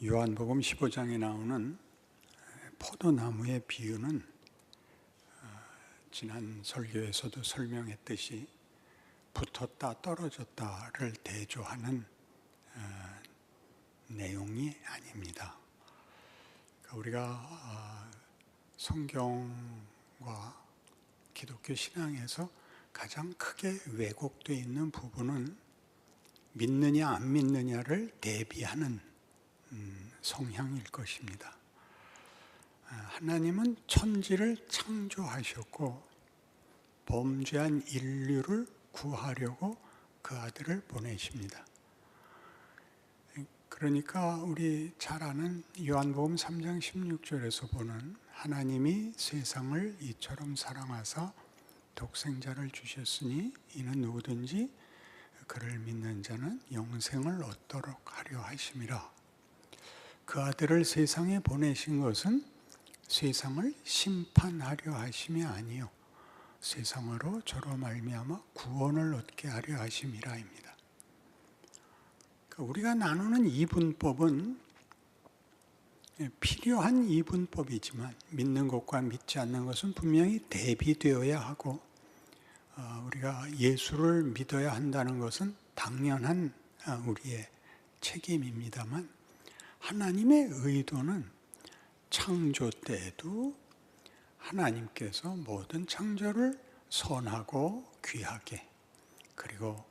요한복음 15장에 나오는 포도나무의 비유는 지난 설교에서도 설명했듯이 붙었다 떨어졌다를 대조하는 내용이 아닙니다. 우리가 성경과 기독교 신앙에서 가장 크게 왜곡되어 있는 부분은 믿느냐 안 믿느냐를 대비하는 성향일 것입니다. 하나님은 천지를 창조하셨고 범죄한 인류를 구하려고 그 아들을 보내십니다. 그러니까 우리 잘 아는 요한복음 3장 16절에서 보는 하나님이 세상을 이처럼 사랑하사 독생자를 주셨으니 이는 누구든지 그를 믿는 자는 영생을 얻도록 하려 하심이라. 그 아들을 세상에 보내신 것은 세상을 심판하려 하심이 아니요 세상으로 저로 말미암아 구원을 얻게 하려 하심이라입니다. 우리가 나누는 이분법은 필요한 이분법이지만 믿는 것과 믿지 않는 것은 분명히 대비되어야 하고 우리가 예수를 믿어야 한다는 것은 당연한 우리의 책임입니다만 하나님의 의도는 창조 때에도 하나님께서 모든 창조를 선하고 귀하게 그리고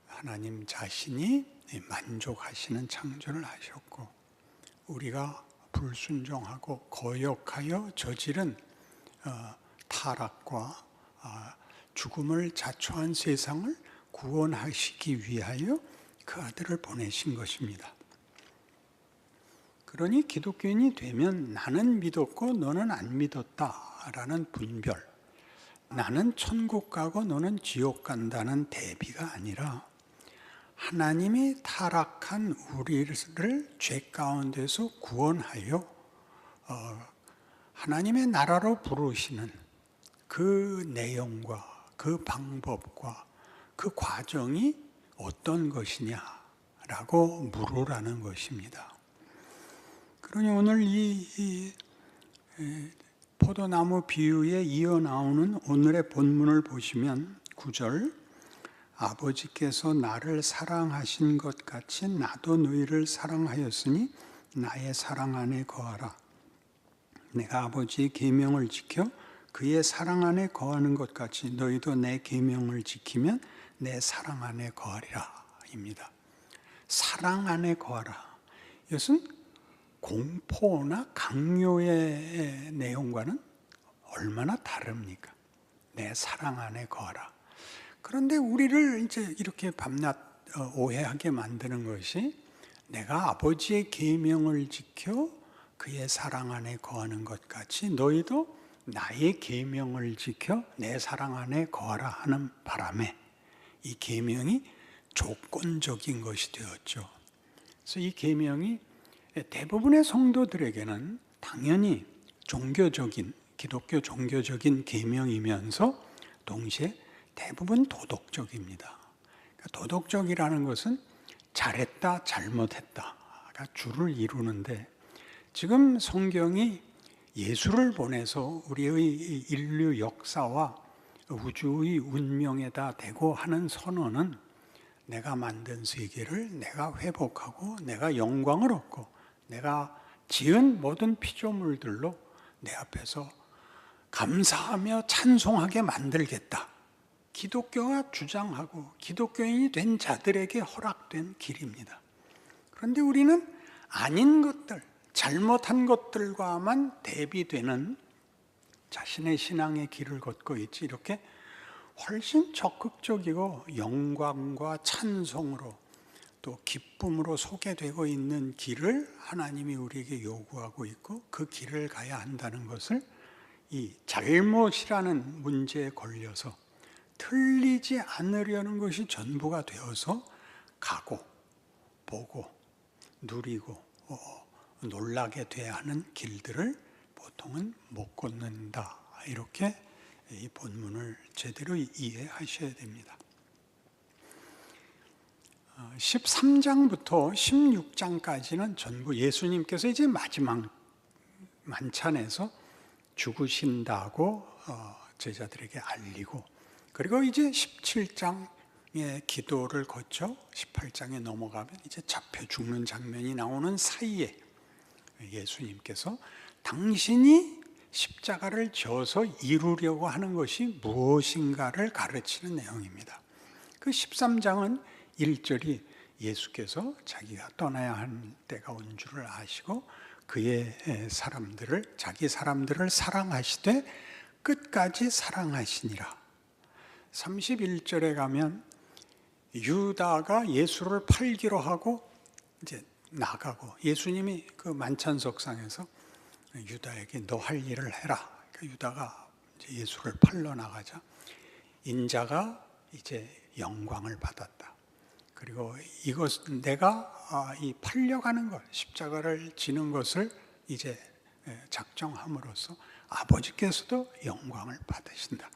하나님 자신이 만족하시는 창조를 하셨고 우리가 불순종하고 거역하여 저지른 타락과 죽음을 자초한 세상을 구원하시기 위하여 그 아들을 보내신 것입니다. 그러니 기독교인이 되면 나는 믿었고 너는 안 믿었다라는 분별, 나는 천국 가고 너는 지옥 간다는 대비가 아니라 하나님이 타락한 우리를 죄 가운데서 구원하여 하나님의 나라로 부르시는 그 내용과 그 방법과 그 과정이 어떤 것이냐라고 물으라는 것입니다. 그러니 오늘 이 포도나무 비유에 이어 나오는 오늘의 본문을 보시면 9절 아버지께서 나를 사랑하신 것 같이 나도 너희를 사랑하였으니 나의 사랑 안에 거하라. 내가 아버지의 계명을 지켜 그의 사랑 안에 거하는 것 같이 너희도 내 계명을 지키면 내 사랑 안에 거하리라 입니다. 사랑 안에 거하라. 이것은 공포나 강요의 내용과는 얼마나 다릅니까? 내 사랑 안에 거하라. 그런데 우리를 이제 이렇게 밤낮 오해하게 만드는 것이 내가 아버지의 계명을 지켜 그의 사랑 안에 거하는 것 같이 너희도 나의 계명을 지켜 내 사랑 안에 거하라 하는 바람에 이 계명이 조건적인 것이 되었죠. 그래서 이 계명이 대부분의 성도들에게는 당연히 종교적인, 기독교 종교적인 계명이면서 동시에 대부분 도덕적입니다. 그러니까 도덕적이라는 것은 잘했다, 잘못했다가 주를 이루는데 지금 성경이 예수를 보내서 우리의 인류 역사와 우주의 운명에다 대고 하는 선언은 내가 만든 세계를 내가 회복하고 내가 영광을 얻고 내가 지은 모든 피조물들로 내 앞에서 감사하며 찬송하게 만들겠다. 기독교가 주장하고 기독교인이 된 자들에게 허락된 길입니다. 그런데 우리는 아닌 것들, 잘못한 것들과만 대비되는 자신의 신앙의 길을 걷고 있지 이렇게 훨씬 적극적이고 영광과 찬송으로 또 기쁨으로 소개되고 있는 길을 하나님이 우리에게 요구하고 있고 그 길을 가야 한다는 것을 이 잘못이라는 문제에 걸려서 틀리지 않으려는 것이 전부가 되어서 가고 보고 누리고 놀라게 돼야 하는 길들을 보통은 못 걷는다. 이렇게 이 본문을 제대로 이해하셔야 됩니다. 13장부터 16장까지는 전부 예수님께서 이제 마지막 만찬에서 죽으신다고 제자들에게 알리고, 그리고 이제 17장의 기도를 거쳐 18장에 넘어가면 이제 잡혀 죽는 장면이 나오는 사이에 예수님께서 당신이 십자가를 져서 이루려고 하는 것이 무엇인가를 가르치는 내용입니다. 그 13장은 1절이 예수께서 자기가 떠나야 할 때가 온 줄을 아시고 그의 사람들을, 자기 사람들을 사랑하시되 끝까지 사랑하시니라. 31절에 가면 유다가 예수를 팔기로 하고 이제 나가고, 예수님이 그 만찬석상에서 유다에게 너 할 일을 해라. 그러니까 유다가 이제 예수를 팔러 나가자 인자가 이제 영광을 받았다. 그리고 이것 내가 이 팔려가는 것, 십자가를 지는 것을 이제 작정함으로써 아버지께서도 영광을 받으신다.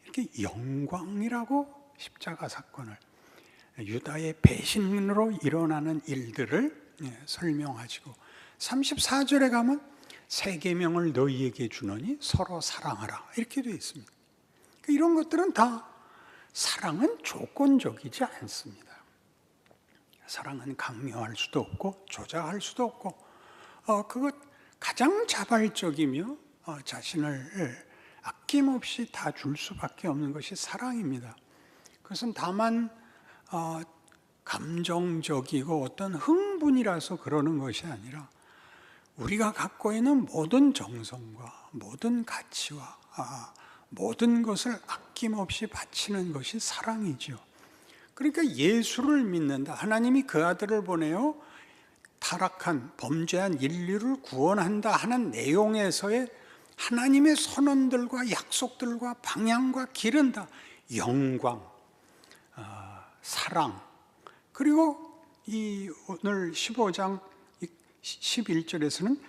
이렇게 영광이라고 십자가 사건을, 유다의 배신으로 일어나는 일들을 설명하시고, 34절에 가면 새 계명을 너희에게 주노니 서로 사랑하라 이렇게 되어 있습니다. 이런 것들은 다 사랑은 조건적이지 않습니다. 사랑은 강요할 수도 없고 조작할 수도 없고, 그것 가장 자발적이며 자신을 아낌없이 다 줄 수밖에 없는 것이 사랑입니다. 그것은 다만 감정적이고 어떤 흥분이라서 그러는 것이 아니라 우리가 갖고 있는 모든 정성과 모든 가치와 모든 것을 아낌없이 바치는 것이 사랑이죠. 그러니까 예수를 믿는다, 하나님이 그 아들을 보내어 타락한 범죄한 인류를 구원한다 하는 내용에서의 하나님의 선언들과 약속들과 방향과 길은 다 영광, 사랑, 그리고 이 오늘 15장 11절에서는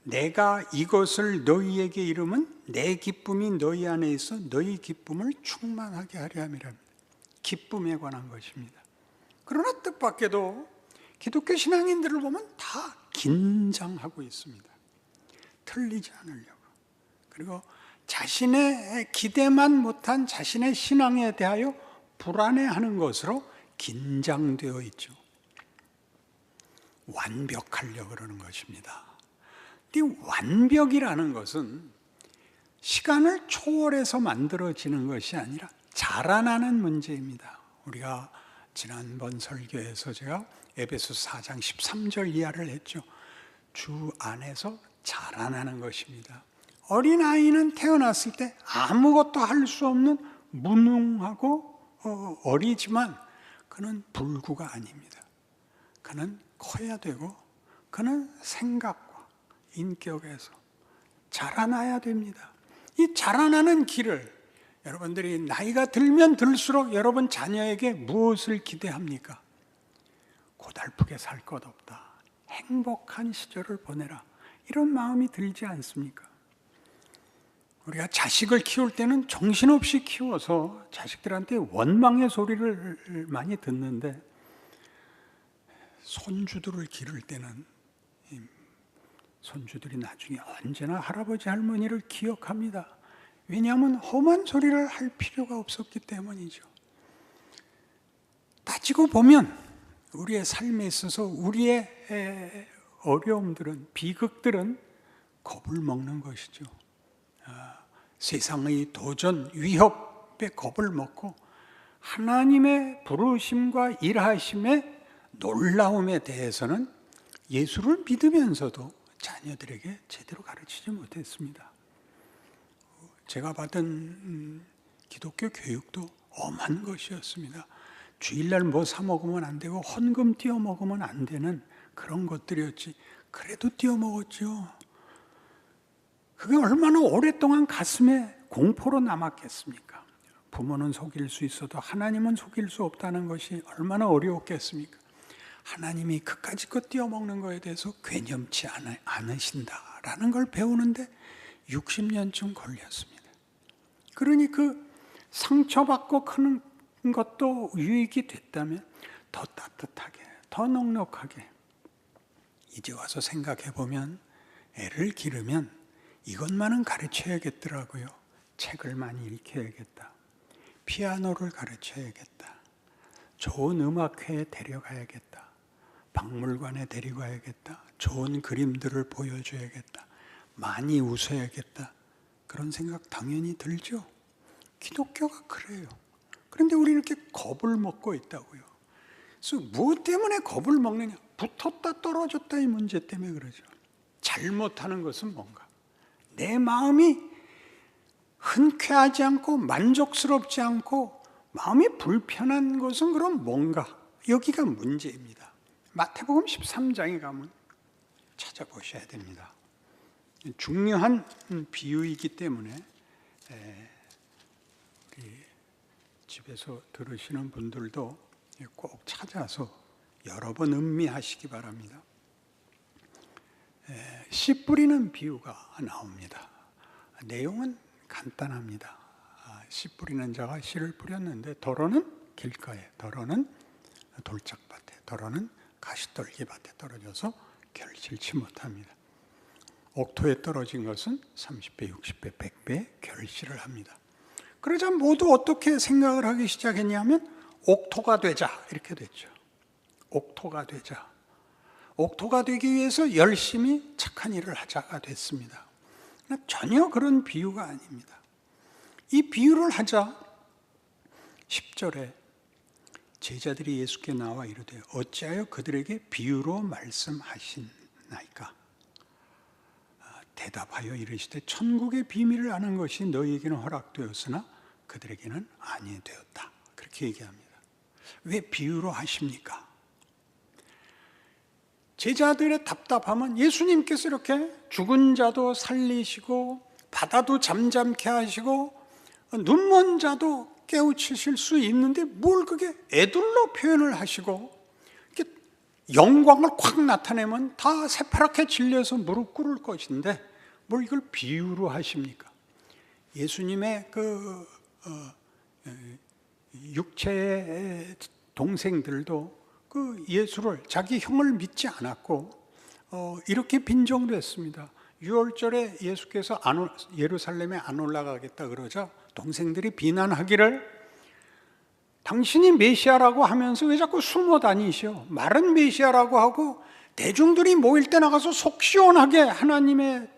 내가 이것을 너희에게 이름은 내 기쁨이 너희 안에 있어 너희 기쁨을 충만하게 하려 함이랍니다. 기쁨에 관한 것입니다. 그러나 뜻밖에도 기독교 신앙인들을 보면 다 긴장하고 있습니다. 틀리지 않으려고. 그리고 자신의 기대만 못한 자신의 신앙에 대하여 불안해하는 것으로 긴장되어 있죠. 완벽하려고 그러는 것입니다. 이 완벽이라는 것은 시간을 초월해서 만들어지는 것이 아니라 자라나는 문제입니다. 우리가 지난번 설교에서 제가 에베소서 4장 13절 이하를 했죠. 주 안에서 자라나는 것입니다. 어린아이는 태어났을 때 아무것도 할 수 없는 무능하고 어리지만 그는 불구가 아닙니다. 그는 커야 되고 그는 생각과 인격에서 자라나야 됩니다. 이 자라나는 길을 여러분들이 나이가 들면 들수록 여러분 자녀에게 무엇을 기대합니까? 고달프게 살 것 없다. 행복한 시절을 보내라. 이런 마음이 들지 않습니까? 우리가 자식을 키울 때는 정신없이 키워서 자식들한테 원망의 소리를 많이 듣는데, 손주들을 기를 때는 손주들이 나중에 언제나 할아버지 할머니를 기억합니다. 왜냐하면 험한 소리를 할 필요가 없었기 때문이죠. 따지고 보면 우리의 삶에 있어서 우리의 어려움들은, 비극들은 겁을 먹는 것이죠. 세상의 도전, 위협에 겁을 먹고 하나님의 부르심과 일하심의 놀라움에 대해서는 예수를 믿으면서도 자녀들에게 제대로 가르치지 못했습니다. 제가 받은 기독교 교육도 엄한 것이었습니다. 주일날 뭐 사 먹으면 안 되고 헌금 띄워 먹으면 안 되는 그런 것들이었지. 그래도 띄워 먹었죠. 그게 얼마나 오랫동안 가슴에 공포로 남았겠습니까? 부모는 속일 수 있어도 하나님은 속일 수 없다는 것이 얼마나 어려웠겠습니까? 하나님이 그까짓 것 띄워먹는 것에 대해서 괴념치 않으신다라는 걸 배우는데 60년쯤 걸렸습니다. 그러니 그 상처받고 크는 것도 유익이 됐다면 더 따뜻하게, 더 넉넉하게. 이제 와서 생각해 보면 애를 기르면 이것만은 가르쳐야겠더라고요. 책을 많이 읽혀야겠다. 피아노를 가르쳐야겠다. 좋은 음악회에 데려가야겠다. 박물관에 데리고 가야겠다. 좋은 그림들을 보여줘야겠다. 많이 웃어야겠다. 그런 생각 당연히 들죠. 기독교가 그래요. 그런데 우리는 이렇게 겁을 먹고 있다고요. 그래서 무엇 때문에 겁을 먹느냐? 붙었다 떨어졌다 이 문제 때문에 그러죠. 잘못하는 것은 뭔가? 내 마음이 흔쾌하지 않고 만족스럽지 않고 마음이 불편한 것은 그럼 뭔가? 여기가 문제입니다. 마태복음 13장에 가면 찾아보셔야 됩니다. 중요한 비유이기 때문에 우리 집에서 들으시는 분들도 꼭 찾아서 여러 번 음미하시기 바랍니다. 씨 뿌리는 비유가 나옵니다. 내용은 간단합니다. 씨 뿌리는 자가 씨를 뿌렸는데 더러는 길가에, 더러는 돌짝밭에, 더러는 가시떨기밭에 떨어져서 결실치 못합니다. 옥토에 떨어진 것은 30배, 60배, 100배 결실을 합니다. 그러자 모두 어떻게 생각을 하기 시작했냐면 옥토가 되자 이렇게 됐죠. 옥토가 되자. 옥토가 되기 위해서 열심히 착한 일을 하자가 됐습니다. 전혀 그런 비유가 아닙니다. 이 비유를 하자 10절에 제자들이 예수께 나와 이르되 어찌하여 그들에게 비유로 말씀하시나이까? 대답하여 이르시되 천국의 비밀을 아는 것이 너희에게는 허락되었으나 그들에게는 아니되었다. 그렇게 얘기합니다. 왜 비유로 하십니까? 제자들의 답답함은 예수님께서 이렇게 죽은 자도 살리시고 바다도 잠잠케 하시고 눈먼 자도 깨우치실 수 있는데 뭘 그게 애둘러 표현을 하시고 이렇게 영광을 확 나타내면 다 새파랗게 질려서 무릎 꿇을 것인데 뭘 이걸 비유로 하십니까? 예수님의 육체의 동생들도 그 예수를 자기 형을 믿지 않았고 이렇게 빈정됐습니다. 6월절에 예수께서 예루살렘에 안 올라가겠다 그러자 동생들이 비난하기를 당신이 메시아라고 하면서 왜 자꾸 숨어 다니시오? 말은 메시아라고 하고 대중들이 모일 때 나가서 속 시원하게 하나님의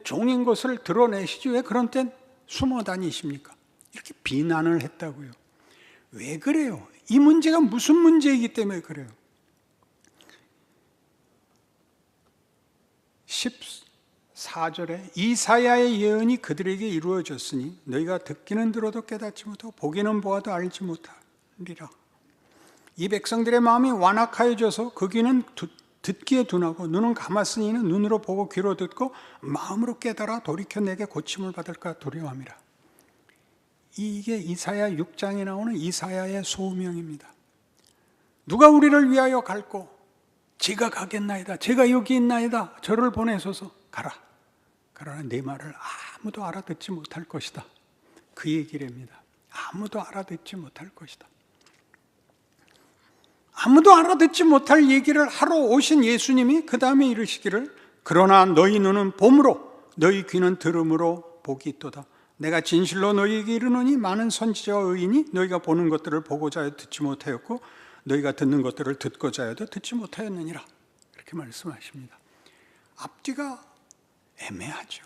종인 것을 드러내시지 왜 그런 땐 숨어 다니십니까? 이렇게 비난을 했다고요. 왜 그래요? 이 문제가 무슨 문제이기 때문에 그래요. 14절에 이사야의 예언이 그들에게 이루어졌으니 너희가 듣기는 들어도 깨닫지 못하고 보기는 보아도 알지 못하리라. 이 백성들의 마음이 완악하여져서 그 귀는 듣기에 둔하고 눈은 감았으니 이는 눈으로 보고 귀로 듣고 마음으로 깨달아 돌이켜 내게 고침을 받을까 두려워함이라. 이게 이사야 6장에 나오는 이사야의 소명입니다. 누가 우리를 위하여 갈고 제가 가겠나이다. 제가 여기 있나이다. 저를 보내소서 가라. 그러나 내 말을 아무도 알아듣지 못할 것이다. 그 얘기랍니다. 아무도 알아듣지 못할 것이다. 아무도 알아듣지 못할 얘기를 하러 오신 예수님이 그 다음에 이르시기를 그러나 너희 눈은 봄으로 너희 귀는 들음으로 복이 있도다. 내가 진실로 너희에게 이르노니 많은 선지자와 의인이 너희가 보는 것들을 보고자 하여 듣지 못하였고 너희가 듣는 것들을 듣고자 하여도 듣지 못하였느니라. 이렇게 말씀하십니다. 앞뒤가 애매하죠.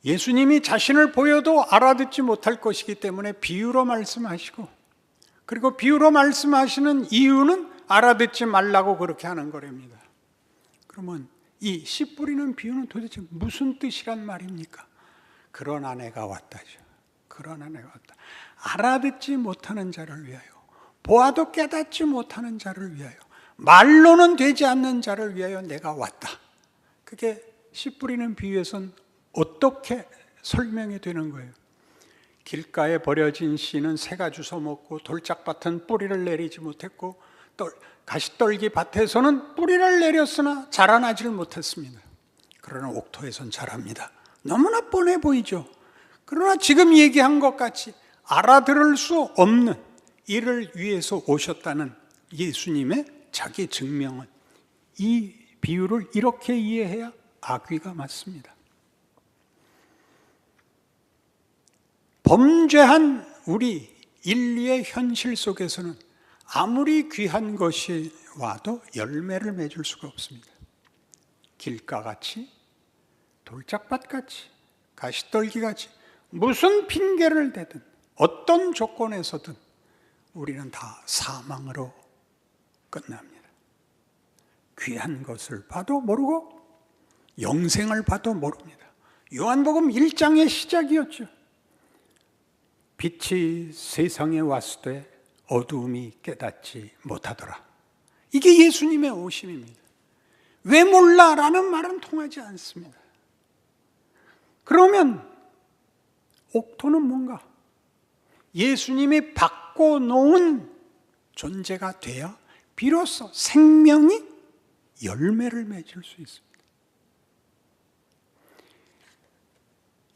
예수님이 자신을 보여도 알아듣지 못할 것이기 때문에 비유로 말씀하시고 그리고 비유로 말씀하시는 이유는 알아듣지 말라고 그렇게 하는 거랍니다. 그러면 이 씨 뿌리는 비유는 도대체 무슨 뜻이란 말입니까? 그러나 내가 왔다죠. 그러나 내가 왔다. 알아듣지 못하는 자를 위하여, 보아도 깨닫지 못하는 자를 위하여, 말로는 되지 않는 자를 위하여 내가 왔다. 그게 씨 뿌리는 비유에선 어떻게 설명이 되는 거예요? 길가에 버려진 씨는 새가 주워 먹고 돌짝밭은 뿌리를 내리지 못했고 가시떨기 밭에서는 뿌리를 내렸으나 자라나지를 못했습니다. 그러나 옥토에선 자랍니다. 너무나 뻔해 보이죠. 그러나 지금 얘기한 것 같이 알아들을 수 없는 이를 위해서 오셨다는 예수님의 자기 증명은 이 비유를 이렇게 이해해야 악귀가 맞습니다. 범죄한 우리 인류의 현실 속에서는 아무리 귀한 것이 와도 열매를 맺을 수가 없습니다. 길가같이, 돌짝밭같이, 가시떨기같이 무슨 핑계를 대든 어떤 조건에서든 우리는 다 사망으로 끝납니다. 귀한 것을 봐도 모르고 영생을 봐도 모릅니다. 요한복음 1장의 시작이었죠. 빛이 세상에 왔으되 어두움이 깨닫지 못하더라. 이게 예수님의 오심입니다. 왜 몰라? 라는 말은 통하지 않습니다. 그러면 옥토는 뭔가? 예수님이 바꿔놓은 존재가 돼야 비로소 생명이 열매를 맺을 수 있습니다.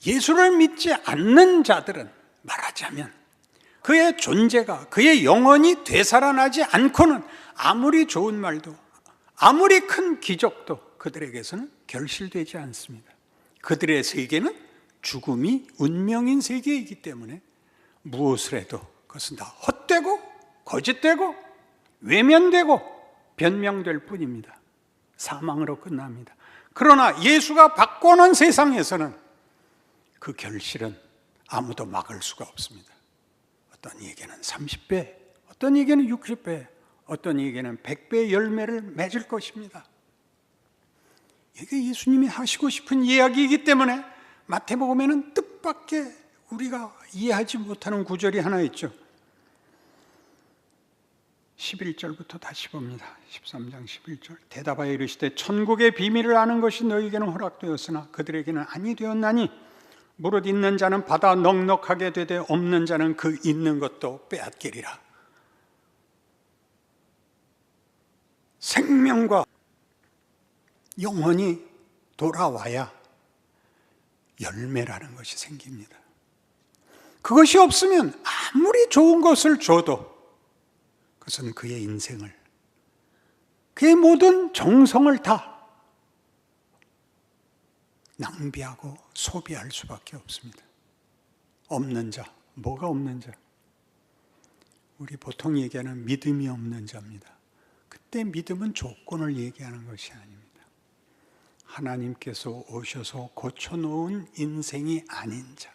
예수를 믿지 않는 자들은 말하자면 그의 존재가, 그의 영혼이 되살아나지 않고는 아무리 좋은 말도, 아무리 큰 기적도 그들에게서는 결실되지 않습니다. 그들의 세계는 죽음이 운명인 세계이기 때문에 무엇을 해도 그것은 다 헛되고 거짓되고 외면되고 변명될 뿐입니다. 사망으로 끝납니다. 그러나 예수가 바꿔놓은 세상에서는 그 결실은 아무도 막을 수가 없습니다. 어떤 얘기는 30배, 어떤 얘기는 60배, 어떤 얘기는 100배의 열매를 맺을 것입니다. 이게 예수님이 하시고 싶은 이야기이기 때문에 마태복음에는 뜻밖의 우리가 이해하지 못하는 구절이 하나 있죠. 11절부터 다시 봅니다. 13장 11절. 대답하여 이르시되 천국의 비밀을 아는 것이 너희에게는 허락되었으나 그들에게는 아니 되었나니 무릇 있는 자는 받아 넉넉하게 되되 없는 자는 그 있는 것도 빼앗기리라. 생명과 영혼이 돌아와야 열매라는 것이 생깁니다. 그것이 없으면 아무리 좋은 것을 줘도 그것은 그의 인생을, 그의 모든 정성을 다 낭비하고 소비할 수밖에 없습니다. 없는 자, 뭐가 없는 자? 우리 보통 얘기하는 믿음이 없는 자입니다. 그때 믿음은 조건을 얘기하는 것이 아닙니다. 하나님께서 오셔서 고쳐놓은 인생이 아닌 자,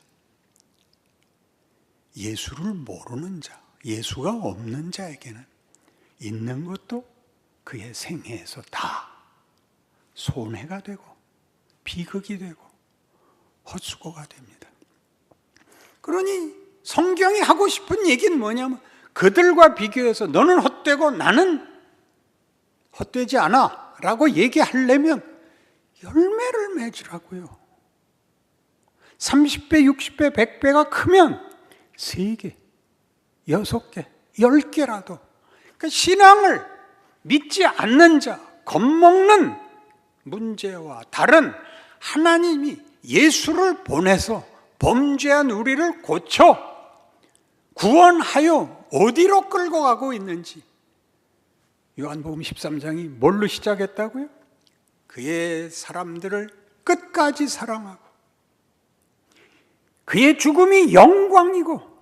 예수를 모르는 자, 예수가 없는 자에게는 있는 것도 그의 생애에서 다 손해가 되고 비극이 되고 헛수고가 됩니다. 그러니 성경이 하고 싶은 얘기는 뭐냐면 그들과 비교해서 너는 헛되고 나는 헛되지 않아 라고 얘기하려면 열매를 맺으라고요. 30배, 60배, 100배가 크면 3개, 6개, 10개라도. 그러니까 신앙을 믿지 않는 자, 겁먹는 문제와 다른 하나님이 예수를 보내서 범죄한 우리를 고쳐 구원하여 어디로 끌고 가고 있는지 요한복음 13장이 뭘로 시작했다고요? 그의 사람들을 끝까지 사랑하고 그의 죽음이 영광이고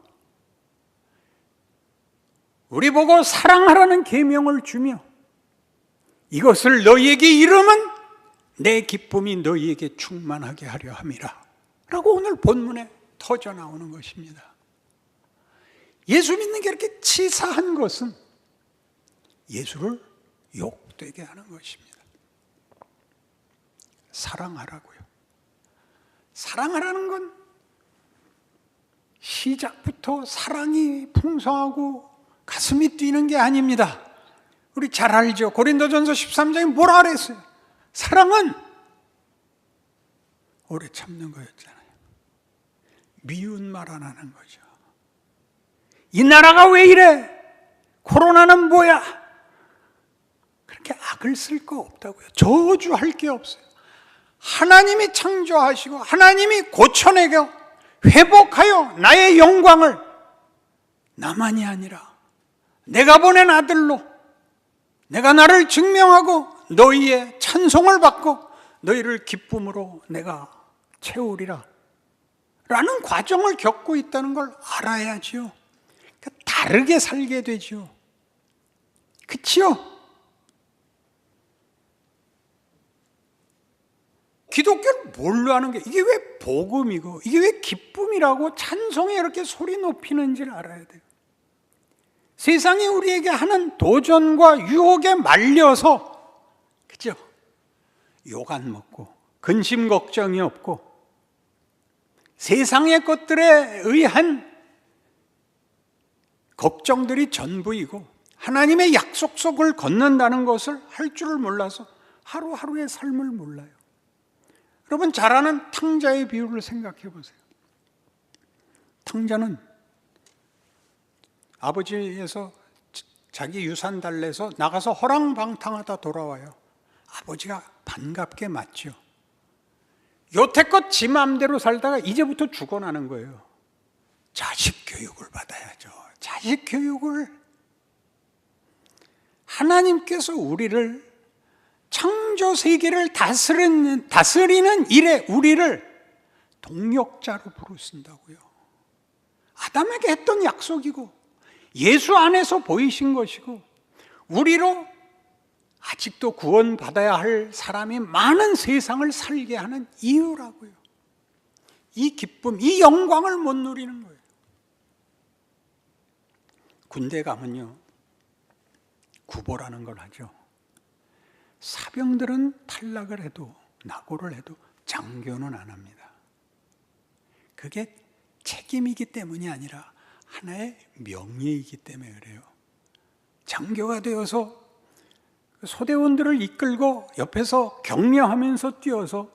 우리 보고 사랑하라는 계명을 주며 이것을 너희에게 이름은 내 기쁨이 너희에게 충만하게 하려 함이라 라고 오늘 본문에 터져 나오는 것입니다. 예수 믿는 게 이렇게 치사한 것은 예수를 욕되게 하는 것입니다. 사랑하라고요. 사랑하라는 건 시작부터 사랑이 풍성하고 가슴이 뛰는 게 아닙니다. 우리 잘 알죠. 고린도전서 13장에 뭐라 그랬어요? 사랑은 오래 참는 거였잖아요. 미운 말 안 하는 거죠. 이 나라가 왜 이래? 코로나는 뭐야? 그렇게 악을 쓸 거 없다고요. 저주할 게 없어요. 하나님이 창조하시고 하나님이 고쳐내고 회복하여 나의 영광을 나만이 아니라 내가 보낸 아들로 내가 나를 증명하고 너희의 찬송을 받고 너희를 기쁨으로 내가 채우리라 라는 과정을 겪고 있다는 걸 알아야지요. 그러니까 다르게 살게 되죠. 그치요? 기독교를 뭘로 하는 게, 이게 왜 복음이고 이게 왜 기쁨이라고 찬송에 이렇게 소리 높이는지를 알아야 돼요. 세상이 우리에게 하는 도전과 유혹에 말려서, 그죠? 욕 안 먹고 근심 걱정이 없고 세상의 것들에 의한 걱정들이 전부이고 하나님의 약속 속을 걷는다는 것을 할 줄을 몰라서 하루하루의 삶을 몰라요. 여러분, 잘 아는 탕자의 비유를 생각해 보세요. 탕자는 아버지에서 자기 유산 달래서 나가서 허랑방탕하다 돌아와요. 아버지가 반갑게 맞죠. 여태껏 지 마음대로 살다가 이제부터 죽어나는 거예요. 자식 교육을 받아야죠. 자식 교육을. 하나님께서 우리를 창조 세계를 다스리는 일에 우리를 동역자로 부르신다고요. 아담에게 했던 약속이고 예수 안에서 보이신 것이고 우리로 아직도 구원받아야 할 사람이 많은 세상을 살게 하는 이유라고요. 이 기쁨, 이 영광을 못 누리는 거예요. 군대 가면요, 구보라는 걸 하죠. 사병들은 탈락을 해도 낙오를 해도 장교는 안 합니다. 그게 책임이기 때문이 아니라 하나의 명예이기 때문에 그래요. 장교가 되어서 소대원들을 이끌고 옆에서 격려하면서 뛰어서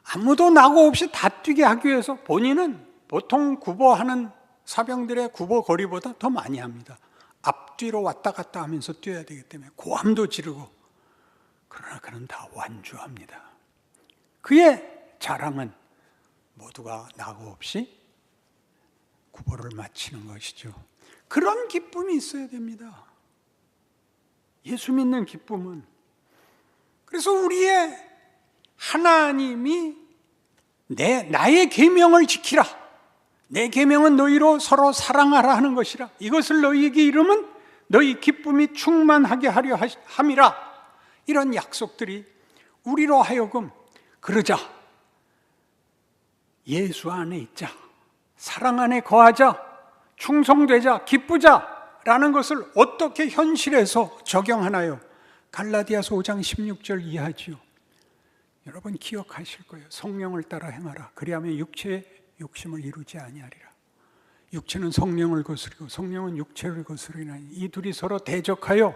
아무도 낙오 없이 다 뛰게 하기 위해서 본인은 보통 구보하는 사병들의 구보 거리보다 더 많이 합니다. 앞뒤로 왔다 갔다 하면서 뛰어야 되기 때문에 고함도 지르고. 그러나 그는 다 완주합니다. 그의 자랑은 모두가 낙오 없이 구보를 마치는 것이죠. 그런 기쁨이 있어야 됩니다. 예수 믿는 기쁨은. 그래서 우리의 하나님이 나의 계명을 지키라. 내 계명은 너희로 서로 사랑하라 하는 것이라. 이것을 너희에게 이루면 너희 기쁨이 충만하게 하려 함이라. 이런 약속들이 우리로 하여금 그러자, 예수 안에 있자, 사랑 안에 거하자, 충성되자, 기쁘자 라는 것을 어떻게 현실에서 적용하나요? 갈라디아서 5장 16절 이하지요. 여러분 기억하실 거예요. 성령을 따라 행하라. 그리하면 육체의 욕심을 이루지 아니하리라. 육체는 성령을 거스리고 성령은 육체를 거스리나니 이 둘이 서로 대적하여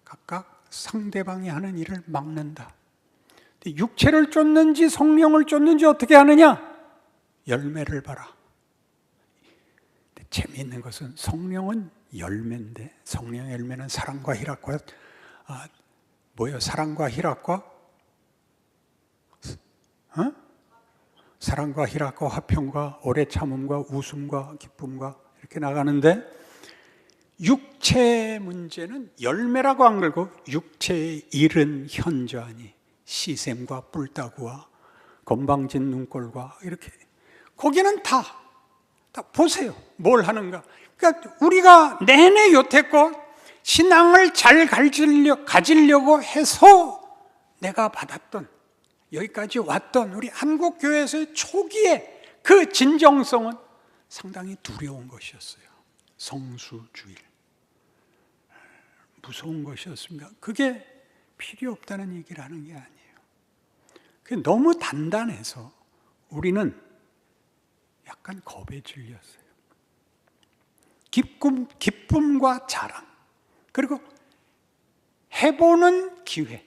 각각 상대방이 하는 일을 막는다. 육체를 쫓는지 성령을 쫓는지 어떻게 하느냐? 열매를 봐라. 재미있는 것은 성령은 열매인데, 성령의 열매는 사랑과 희락과 사랑과 희락과 사랑과 희락과 화평과 오래 참음과 웃음과 기쁨과 이렇게 나가는데, 육체의 문제는 열매라고 안 걸고 육체의 일은 현저하니 시샘과 뿔따구와 건방진 눈꼴과 이렇게, 거기는 다 보세요. 뭘 하는가. 그러니까 우리가 내내 여태껏 신앙을 잘 가지려고 해서 내가 받았던, 여기까지 왔던 우리 한국교회에서의 초기의 그 진정성은 상당히 두려운 것이었어요. 성수주의. 무서운 것이었습니다. 그게 필요 없다는 얘기를 하는 게 아니에요. 그게 너무 단단해서 우리는 약간 겁에 질렸어요. 기쁨과 자랑, 그리고 해보는 기회,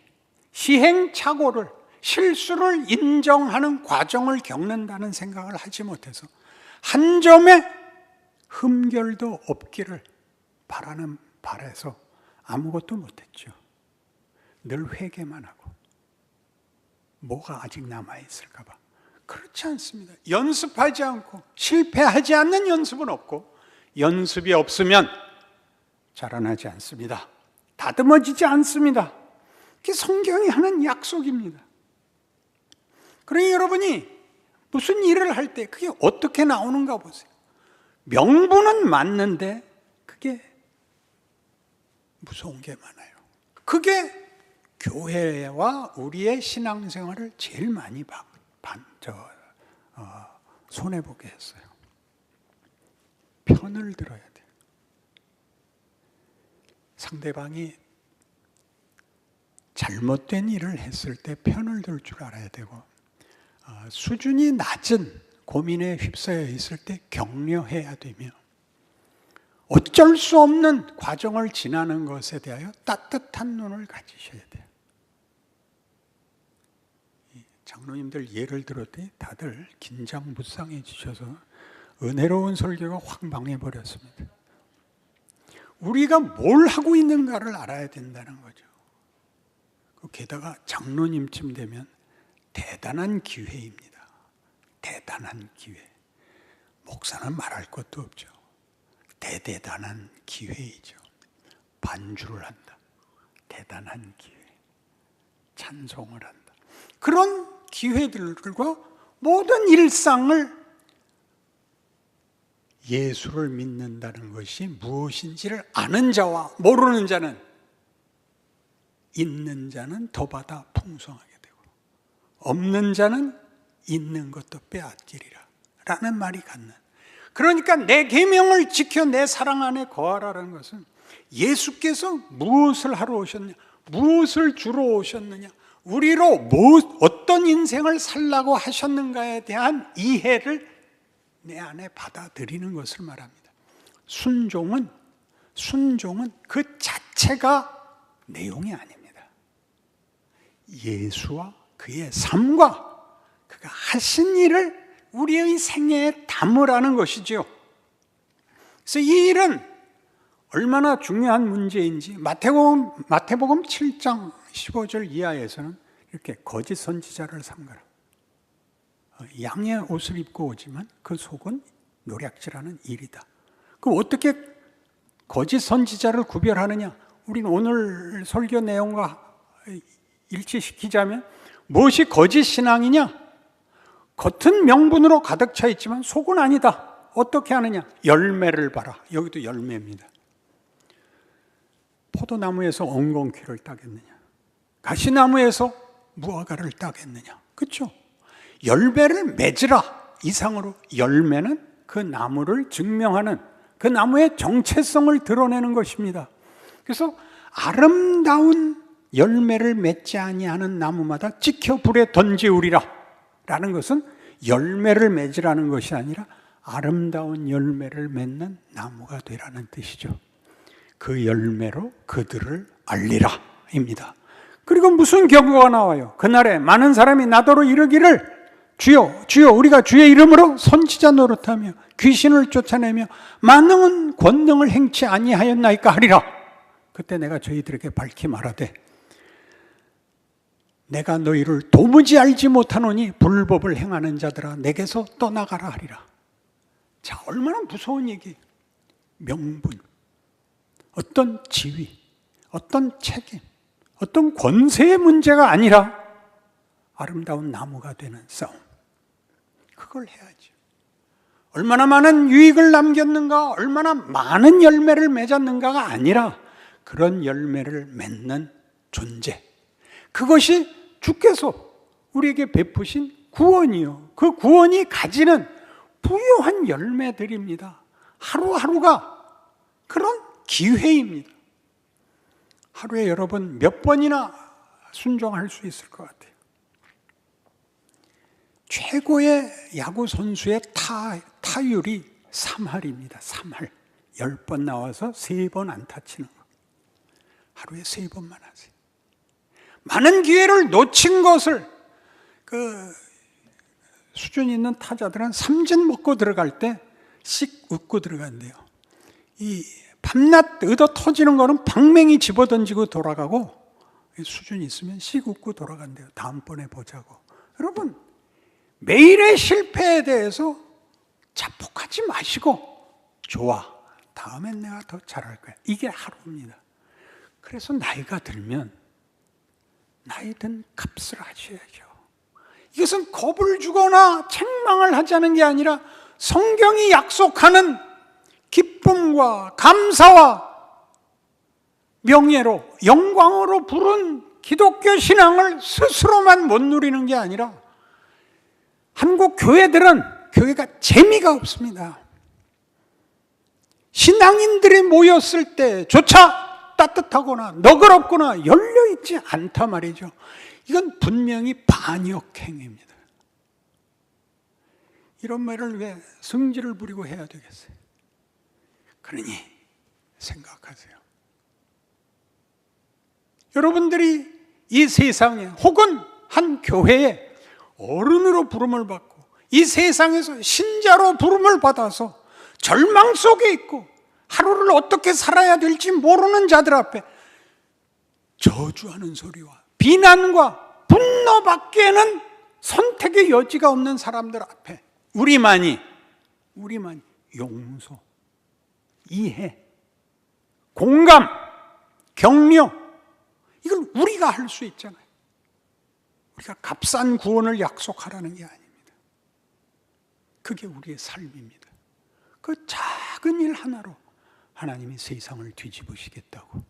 시행착오를, 실수를 인정하는 과정을 겪는다는 생각을 하지 못해서 한 점의 흠결도 없기를 바라서 아무것도 못했죠. 늘 회개만 하고 뭐가 아직 남아있을까 봐. 그렇지 않습니다. 연습하지 않고 실패하지 않는 연습은 없고, 연습이 없으면 자라나지 않습니다. 다듬어지지 않습니다. 그게 성경이 하는 약속입니다. 그러니 여러분이 무슨 일을 할 때 그게 어떻게 나오는가 보세요. 명분은 맞는데 그게 무서운 게 많아요. 그게 교회와 우리의 신앙생활을 제일 많이 손해보게 했어요. 편을 들어야 돼요. 상대방이 잘못된 일을 했을 때 편을 들 줄 알아야 되고, 수준이 낮은 고민에 휩싸여 있을 때 격려해야 되며, 어쩔 수 없는 과정을 지나는 것에 대하여 따뜻한 눈을 가지셔야 돼요. 장로님들 예를 들었더니 다들 긴장무쌍해지셔서 은혜로운 설교가 확 망해버렸습니다. 우리가 뭘 하고 있는가를 알아야 된다는 거죠. 게다가 장로님쯤 되면 대단한 기회입니다. 대단한 기회. 목사는 말할 것도 없죠. 대단한 기회이죠. 반주를 한다. 대단한 기회. 찬송을 한다. 그런 기회들과 모든 일상을 예수를 믿는다는 것이 무엇인지를 아는 자와 모르는 자는, 있는 자는 더 받아 풍성하게 되고 없는 자는 있는 것도 빼앗기리라 라는 말이 갖는, 그러니까 내 계명을 지켜 내 사랑 안에 거하라는 것은 예수께서 무엇을 하러 오셨냐, 무엇을 주러 오셨느냐, 우리로 어떤 인생을 살라고 하셨는가에 대한 이해를 내 안에 받아들이는 것을 말합니다. 순종은 그 자체가 내용이 아닙니다. 예수와 그의 삶과 그가 하신 일을 우리의 생애에 담으라는 것이지요. 그래서 이 일은 얼마나 중요한 문제인지 마태복음 7장 15절 이하에서는 이렇게 거짓 선지자를 삼가라. 양의 옷을 입고 오지만 그 속은 노략질하는 일이다. 그럼 어떻게 거짓 선지자를 구별하느냐? 우리는 오늘 설교 내용과 일치시키자면 무엇이 거짓 신앙이냐? 겉은 명분으로 가득 차 있지만 속은 아니다. 어떻게 하느냐? 열매를 봐라. 여기도 열매입니다. 포도나무에서 엉겅퀴를 따겠느냐? 가시나무에서 무화과를 따겠느냐? 그렇죠? 열매를 맺으라 이상으로 열매는 그 나무를 증명하는, 그 나무의 정체성을 드러내는 것입니다. 그래서 아름다운 열매를 맺지 아니하는 나무마다 찍혀 불에 던지우리라 라는 것은 열매를 맺으라는 것이 아니라 아름다운 열매를 맺는 나무가 되라는 뜻이죠. 그 열매로 그들을 알리라 입니다. 그리고 무슨 경고가 나와요? 그날에 많은 사람이 나더러 이르기를 주여 주여 우리가 주의 이름으로 선지자 노릇하며 귀신을 쫓아내며 많은 권능을 행치 아니하였나이까 하리라. 그때 내가 저희들에게 밝히 말하되 내가 너희를 도무지 알지 못하노니 불법을 행하는 자들아 내게서 떠나가라 하리라. 자, 얼마나 무서운 얘기. 명분, 어떤 지위, 어떤 책임, 어떤 권세의 문제가 아니라 아름다운 나무가 되는 싸움. 그걸 해야죠. 얼마나 많은 유익을 남겼는가, 얼마나 많은 열매를 맺었는가가 아니라 그런 열매를 맺는 존재. 그것이 주께서 우리에게 베푸신 구원이요. 그 구원이 가지는 부유한 열매들입니다. 하루하루가 그런 기회입니다. 하루에 여러분 몇 번이나 순종할 수 있을 것 같아요. 최고의 야구 선수의 타율이 3할입니다. 3할. 10번 나와서 3번 안타 치는 거. 하루에 3번만 하세요. 많은 기회를 놓친 것을 수준 있는 타자들은 삼진 먹고 들어갈 때 씩 웃고 들어간대요. 이 밤낮 얻어 터지는 거는 방맹이 집어던지고 돌아가고 수준이 있으면 씩 웃고 돌아간대요. 다음번에 보자고. 여러분 매일의 실패에 대해서 자폭하지 마시고 좋아, 다음엔 내가 더 잘할 거야. 이게 하루입니다. 그래서 나이가 들면 나이 든 값을 하셔야죠. 이것은 겁을 주거나 책망을 하자는 게 아니라 성경이 약속하는 기쁨과 감사와 명예로, 영광으로 부른 기독교 신앙을 스스로만 못 누리는 게 아니라 한국 교회들은 교회가 재미가 없습니다. 신앙인들이 모였을 때조차 따뜻하거나 너그럽거나 열려있지 않다 말이죠. 이건 분명히 반역행위입니다. 이런 말을 왜 성질을 부리고 해야 되겠어요? 그러니 생각하세요. 여러분들이 이 세상에 혹은 한 교회에 어른으로 부름을 받고 이 세상에서 신자로 부름을 받아서 절망 속에 있고 하루를 어떻게 살아야 될지 모르는 자들 앞에 저주하는 소리와 비난과 분노밖에는 선택의 여지가 없는 사람들 앞에 우리만이 용서, 이해, 공감, 격려, 이걸 우리가 할 수 있잖아요. 우리가 값싼 구원을 약속하라는 게 아닙니다. 그게 우리의 삶입니다. 그 작은 일 하나로 하나님이 세상을 뒤집으시겠다고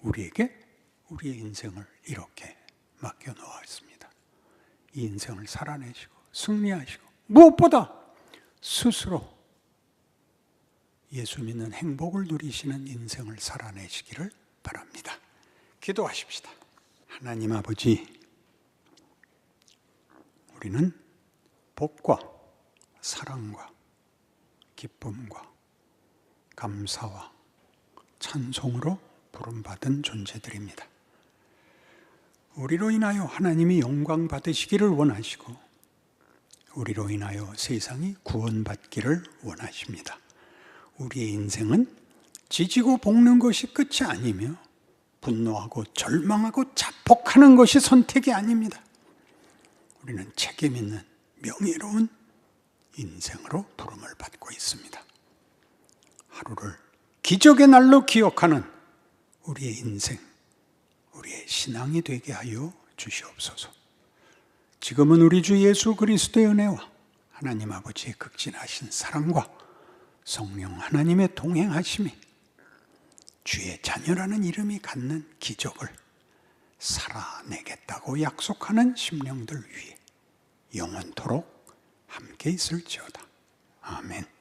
우리에게 우리의 인생을 이렇게 맡겨놓았습니다. 이 인생을 살아내시고 승리하시고 무엇보다 스스로 예수 믿는 행복을 누리시는 인생을 살아내시기를 바랍니다. 기도하십시다. 하나님 아버지, 우리는 복과 사랑과 기쁨과 감사와 찬송으로 부름받은 존재들입니다. 우리로 인하여 하나님이 영광 받으시기를 원하시고 우리로 인하여 세상이 구원받기를 원하십니다. 우리의 인생은 지지고 볶는 것이 끝이 아니며 분노하고 절망하고 자폭하는 것이 선택이 아닙니다. 우리는 책임 있는 명예로운 인생으로 부름을 받고 있습니다. 하루를 기적의 날로 기억하는 우리의 인생, 우리의 신앙이 되게 하여 주시옵소서. 지금은 우리 주 예수 그리스도의 은혜와 하나님 아버지의 극진하신 사랑과 성령 하나님의 동행하심이 주의 자녀라는 이름이 갖는 기적을 살아내겠다고 약속하는 심령들 위해 영원토록 함께 있을지어다. 아멘.